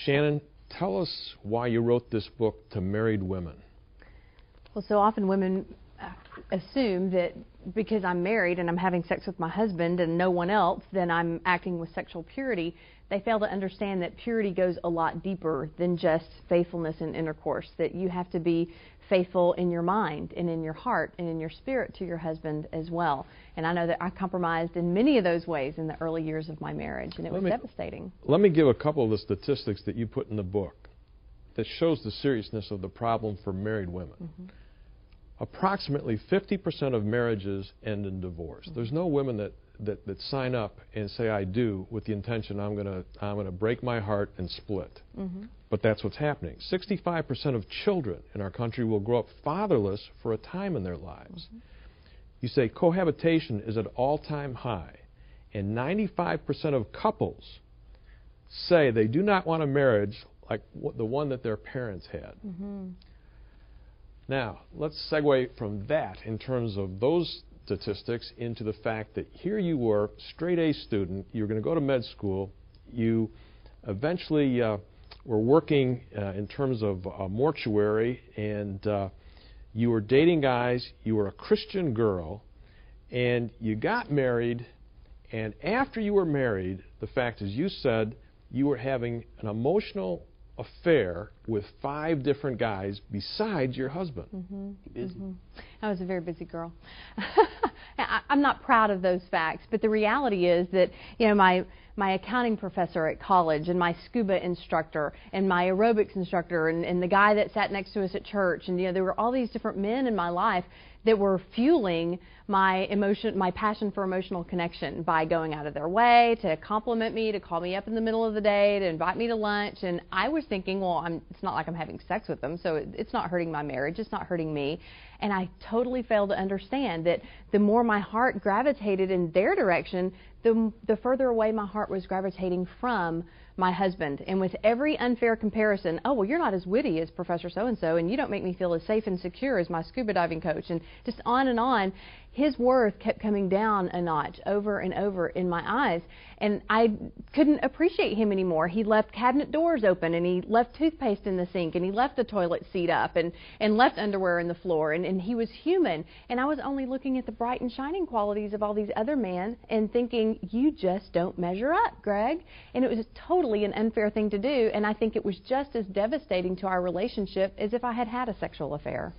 Shannon, tell us why you wrote this book to married women. Well, so often women assume that because I'm married and I'm having sex with my husband and no one else, then I'm acting with sexual purity. They fail to understand that purity goes a lot deeper than just faithfulness in intercourse, that you have to be faithful in your mind and in your heart and in your spirit to your husband as well. And I know that I compromised in many of those ways in the early years of my marriage, and it was devastating. Let me give a couple of the statistics that you put in the book that shows the seriousness of the problem for married women. Mm-hmm. Approximately 50% of marriages end in divorce. Mm-hmm. There's no women that sign up and say I do with the intention I'm gonna break my heart and split. Mm-hmm. But that's what's happening. 65% of children in our country will grow up fatherless for a time in their lives. Mm-hmm. You say cohabitation is at all-time high, and 95% of couples say they do not want a marriage like the one that their parents had. Mm-hmm. Now, let's segue from that in terms of those statistics into the fact that here you were, straight A student, you were going to go to med school, you eventually were working in terms of a mortuary, and you were dating guys, you were a Christian girl, and you got married, and after you were married, the fact is you said you were having an emotional affair with 5 different guys besides your husband. Mm-hmm. Busy. Mm-hmm. I was a very busy girl. I'm not proud of those facts, but the reality is that, you know, my accounting professor at college and my scuba instructor and my aerobics instructor and the guy that sat next to us at church, and you know, there were all these different men in my life that were fueling my passion for emotional connection by going out of their way to compliment me, to call me up in the middle of the day, to invite me to lunch. And I was thinking, well, it's not like I'm having sex with them, so it's not hurting my marriage, it's not hurting me. And I totally failed to understand that the more my heart gravitated in their direction, the further away my heart was gravitating from my husband. And with every unfair comparison, oh, well, you're not as witty as Professor so-and-so, and you don't make me feel as safe and secure as my scuba diving coach, and just on, his worth kept coming down a notch over and over in my eyes. And I couldn't appreciate him anymore. He left cabinet doors open, and he left toothpaste in the sink, and he left the toilet seat up, and left underwear in the floor, and he was human. And I was only looking at the bright and shining qualities of all these other men and thinking, you just don't measure up, Greg. And it was totally an unfair thing to do, and I think it was just as devastating to our relationship as if I had had a sexual affair.